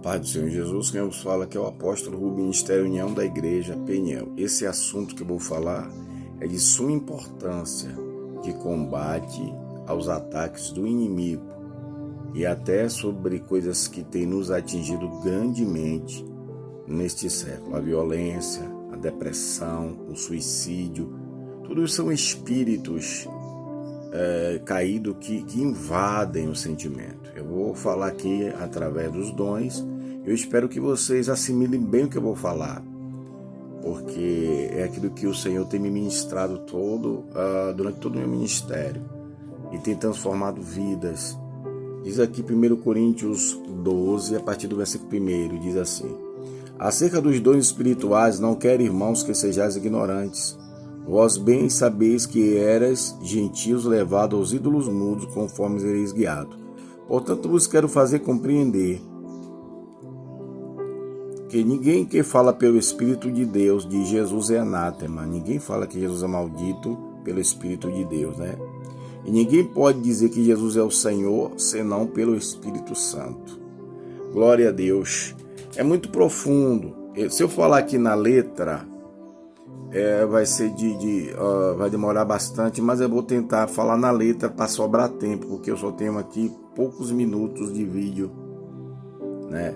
paz do Senhor Jesus, quem vos fala que é o apóstolo Rubem, Ministério União da Igreja Peniel. Esse assunto que eu vou falar é de suma importância de combate aos ataques do inimigo e até sobre coisas que têm nos atingido grandemente neste século. A violência, a depressão, o suicídio, tudo isso são espíritos caídos que invadem o sentimento. Eu vou falar aqui através dos dons. Eu espero que vocês assimilem bem o que eu vou falar, porque é aquilo que o Senhor tem me ministrado durante todo o meu ministério e tem transformado vidas. Diz aqui 1 Coríntios 12, a partir do versículo 1, diz assim: acerca dos dons espirituais, não quero, irmãos, que sejais ignorantes. Vós bem sabeis que eras gentios levados aos ídolos mudos, conforme sereis guiados. Portanto, vos quero fazer compreender que ninguém que fala pelo Espírito de Deus de Jesus é anátema. Ninguém fala que Jesus é maldito pelo Espírito de Deus, né? E ninguém pode dizer que Jesus é o Senhor senão pelo Espírito Santo. Glória a Deus. É muito profundo. Se eu falar aqui na letra, vai demorar bastante, mas eu vou tentar falar na letra para sobrar tempo, porque eu só tenho aqui poucos minutos de vídeo, né?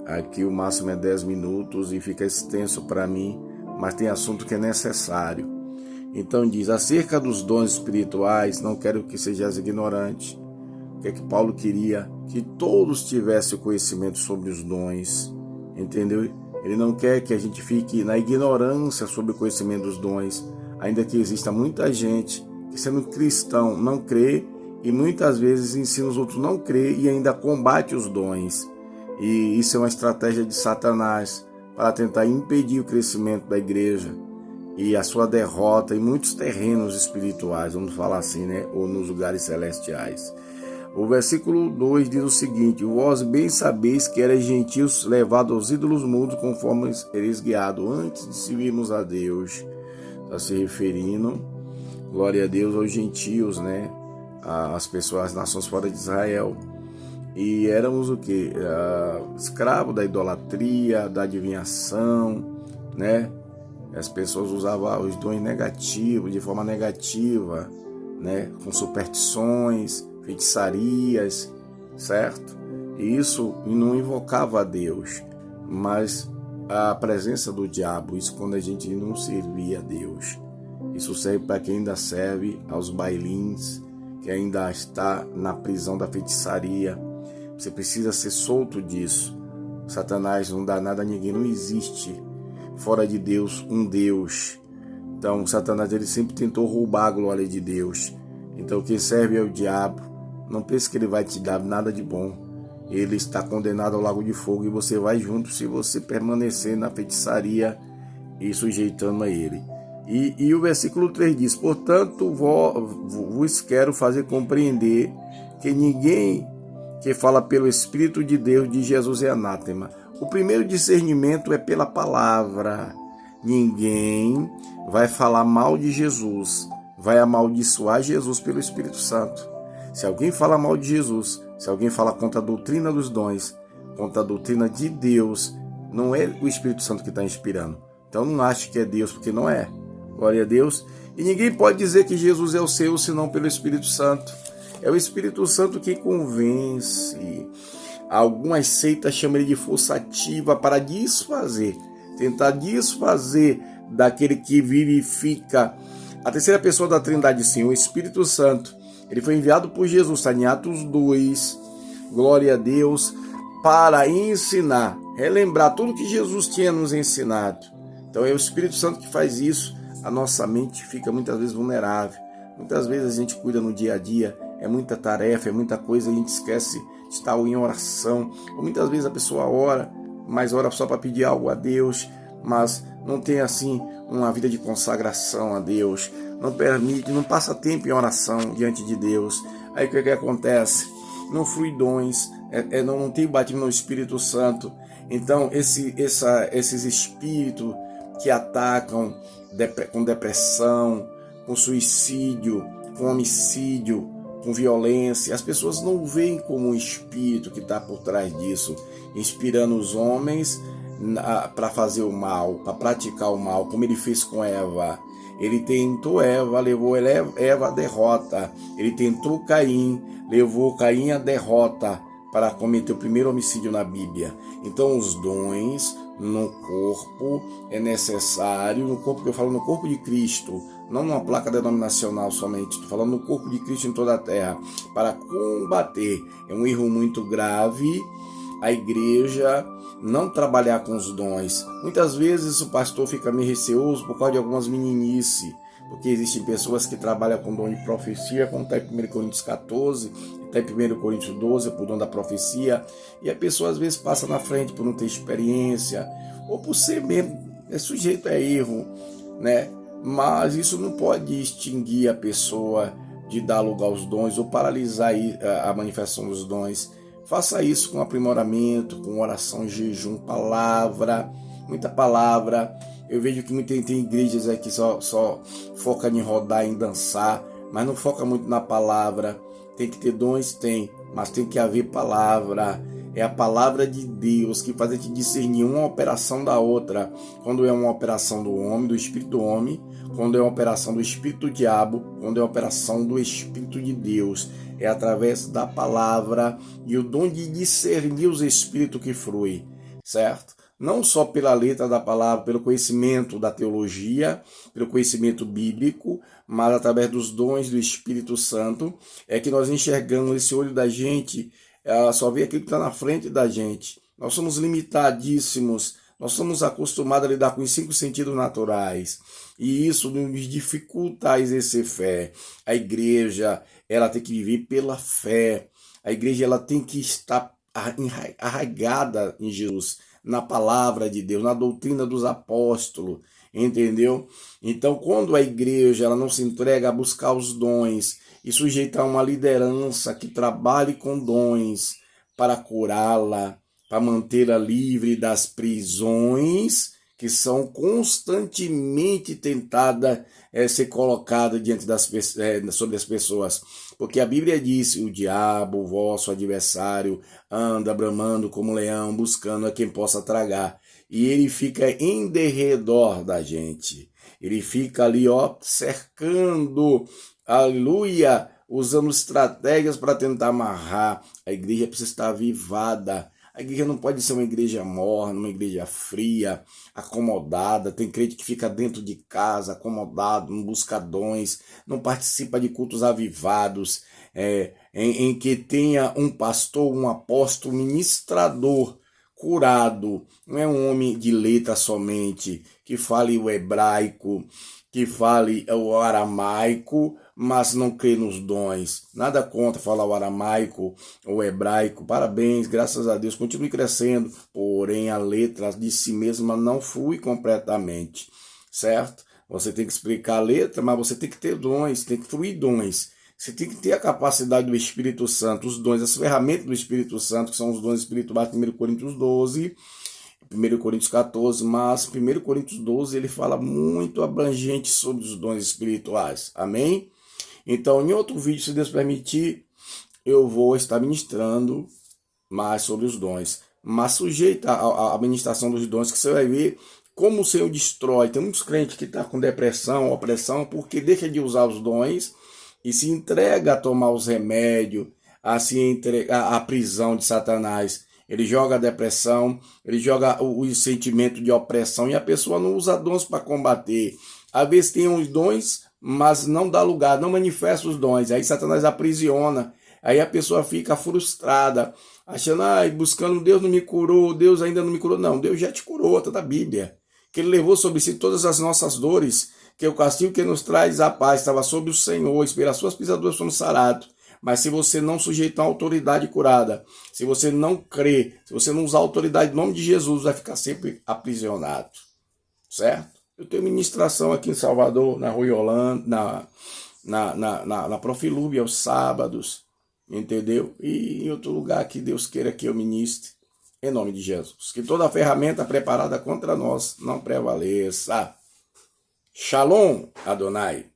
Aqui o máximo é 10 minutos e fica extenso para mim, mas tem assunto que é necessário. Então diz, acerca dos dons espirituais, não quero que sejais ignorante. O que é que Paulo queria? Que todos tivessem o conhecimento sobre os dons, entendeu? Ele não quer que a gente fique na ignorância sobre o conhecimento dos dons, ainda que exista muita gente que, sendo cristão, não crê e muitas vezes ensina os outros a não crer e ainda combate os dons. E isso é uma estratégia de Satanás para tentar impedir o crescimento da igreja e a sua derrota em muitos terrenos espirituais, vamos falar assim, né? Ou nos lugares celestiais. O versículo 2 diz o seguinte: vós bem sabeis que erais gentios levados aos ídolos mudos, conforme ereis guiados antes de servirmos a Deus. Está se referindo, glória a Deus, aos gentios, né? As pessoas, as nações fora de Israel. E éramos o quê? Escravos da idolatria, da adivinhação, né? As pessoas usavam os dons negativos, de forma negativa, né? Com superstições, feitiçarias, certo? E isso não invocava a Deus, mas a presença do diabo, isso quando a gente não servia a Deus. Isso serve para quem ainda serve aos bailins, que ainda está na prisão da feitiçaria. Você precisa ser solto disso. Satanás não dá nada a ninguém, não existe fora de Deus um Deus. Então Satanás ele sempre tentou roubar a glória de Deus. Então quem serve ao diabo, não pense que ele vai te dar nada de bom. Ele está condenado ao lago de fogo e você vai junto se você permanecer na feitiçaria e sujeitando a ele. E o versículo 3 diz: portanto, vos quero fazer compreender que ninguém que fala pelo Espírito de Deus de Jesus é anátema. O primeiro discernimento é pela palavra. Ninguém vai falar mal de Jesus, vai amaldiçoar Jesus pelo Espírito Santo. Se alguém fala mal de Jesus, se alguém fala contra a doutrina dos dons, contra a doutrina de Deus, não é o Espírito Santo que está inspirando. Então não ache que é Deus, porque não é. Glória a Deus. E ninguém pode dizer que Jesus é o seu, senão pelo Espírito Santo. É o Espírito Santo que convence. Algumas seitas chamam ele de força ativa para desfazer, tentar desfazer daquele que vivifica. A terceira pessoa da Trindade, sim, o Espírito Santo. Ele foi enviado por Jesus, está em Atos 2, glória a Deus, para ensinar, relembrar tudo que Jesus tinha nos ensinado. Então é o Espírito Santo que faz isso. A nossa mente fica muitas vezes vulnerável. Muitas vezes a gente cuida no dia a dia, é muita tarefa, é muita coisa, a gente esquece de estar em oração. Ou muitas vezes a pessoa ora, mas ora só para pedir algo a Deus, mas não tem assim uma vida de consagração a Deus, não permite, não passa tempo em oração diante de Deus. Aí o que acontece? Não flui dons, não tem batismo no Espírito Santo. Então esses espíritos que atacam com depressão, com suicídio, com homicídio, com violência. As pessoas não veem como um espírito que está por trás disso, inspirando os homens para fazer o mal, para praticar o mal, como ele fez com Eva. Ele tentou Eva, levou Eva à derrota. Ele tentou Caim, levou Caim à derrota para cometer o primeiro homicídio na Bíblia. Então os dons no corpo é necessário, no corpo que eu falo, no corpo de Cristo, não numa placa denominacional somente, estou falando no corpo de Cristo em toda a terra, para combater. É um erro muito grave a igreja não trabalhar com os dons. Muitas vezes o pastor fica meio receoso por causa de algumas meninices, porque existem pessoas que trabalham com dom de profecia, como está em 1 Coríntios 14, está em 1 Coríntios 12, por dom da profecia, e a pessoa às vezes passa na frente por não ter experiência, ou por ser mesmo sujeito a erro, né? Mas isso não pode extinguir a pessoa de dar lugar aos dons ou paralisar a manifestação dos dons. Faça isso com aprimoramento, com oração, jejum, palavra, muita palavra. Eu vejo que tem igrejas aí que só foca em rodar, em dançar, mas não foca muito na palavra. Tem que ter dons? Tem, mas tem que haver palavra. É a palavra de Deus que faz a gente discernir uma operação da outra. Quando é uma operação do homem, do espírito do homem, quando é uma operação do espírito do diabo, quando é uma operação do espírito de Deus. É através da palavra e o dom de discernir os espíritos que flui, certo? Não só pela letra da palavra, pelo conhecimento da teologia, pelo conhecimento bíblico, mas através dos dons do Espírito Santo, é que nós enxergamos esse olho da gente, só vê aquilo que está na frente da gente. Nós somos limitadíssimos, nós somos acostumados a lidar com os 5 sentidos naturais, e isso nos dificulta a exercer fé. A igreja, ela tem que viver pela fé, a igreja ela tem que estar arraigada em Jesus, na palavra de Deus, na doutrina dos apóstolos, entendeu? Então, quando a igreja ela não se entrega a buscar os dons e sujeitar uma liderança que trabalhe com dons para curá-la, para mantê-la livre das prisões que são constantemente tentadas ser colocadas diante sobre as pessoas. Porque a Bíblia diz, o diabo, o vosso adversário, anda bramando como leão, buscando a quem possa tragar. E ele fica em derredor da gente. Ele fica ali, cercando, aleluia, usando estratégias para tentar amarrar. A igreja precisa estar avivada. A igreja não pode ser uma igreja morna, uma igreja fria, acomodada. Tem crente que fica dentro de casa, acomodado, não busca dons, não participa de cultos avivados, em que tenha um pastor, um apóstolo, ministrador, curado. Não é um homem de letra somente, que fale o hebraico, que fale o aramaico, mas não crê nos dons. Nada contra falar o aramaico ou o hebraico. Parabéns, graças a Deus, continue crescendo. Porém, a letra de si mesma não flui completamente, certo? Você tem que explicar a letra, mas você tem que ter dons, tem que fluir dons. Você tem que ter a capacidade do Espírito Santo, os dons, as ferramentas do Espírito Santo, que são os dons espirituais, 1 Coríntios 12, 1 Coríntios 14, mas 1 Coríntios 12 ele fala muito abrangente sobre os dons espirituais. Amém? Então, em outro vídeo, se Deus permitir, eu vou estar ministrando mais sobre os dons. Mas sujeita à administração dos dons, que você vai ver como o Senhor destrói. Tem muitos crentes que estão com depressão, opressão, porque deixa de usar os dons e se entrega a tomar os remédios, a se entregar à prisão de Satanás. Ele joga a depressão, ele joga o sentimento de opressão e a pessoa não usa dons para combater. Às vezes tem uns dons, mas não dá lugar, não manifesta os dons. Aí Satanás aprisiona, aí a pessoa fica frustrada, achando, buscando Deus não me curou, Deus ainda não me curou. Não, Deus já te curou, está na Bíblia. Que ele levou sobre si todas as nossas dores, que o castigo que nos traz a paz estava sobre o Senhor, e pelas suas pisaduras fomos sarados. Mas se você não sujeitar a autoridade curada, se você não crer, se você não usar a autoridade em nome de Jesus, vai ficar sempre aprisionado. Certo? Eu tenho ministração aqui em Salvador, na Rua Yolanda, na Profilube, aos sábados, entendeu? E em outro lugar que Deus queira que eu ministre, em nome de Jesus. Que toda ferramenta preparada contra nós não prevaleça. Shalom, Adonai.